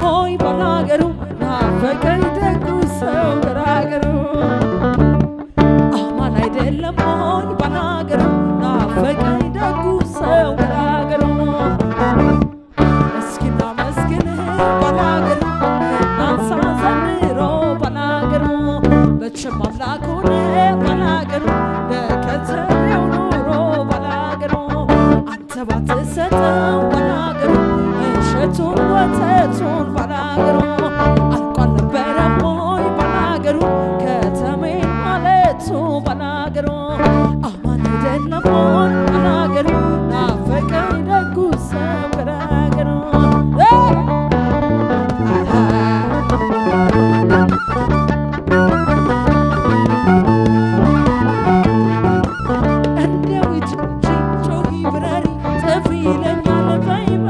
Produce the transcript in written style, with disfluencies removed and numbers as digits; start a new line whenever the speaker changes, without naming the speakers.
ሆይ ባላገሩ ናፈቀኝ ደጉ ሰው ገራገሩ አማን አይደለም ሆይ ባላገሩ ናፈቀኝ ደጉ ሰው ገራገሩ እስኪና መስግንህ ባላገሩ ናንሳ ዘንድሮ ባላገሩ መቼም አምላክ ሆነ ባላገሩ ለከተሜው ኑሮ ባላገሩ አንተ ባትሰጠው ባላገሩ እሸቱን ወተቱን ባላገሩ አልቋል ነበረም ሆይ ባላገሩ ከተሜን ማለቱ ባላገሩ አማን አይደለም ሆይ ባላገሩ ናፈቀኝ ደጉ ሰው ገራገሩ እንደው ጮኺ ብረሪ ጥፊ ይለኛል በይበ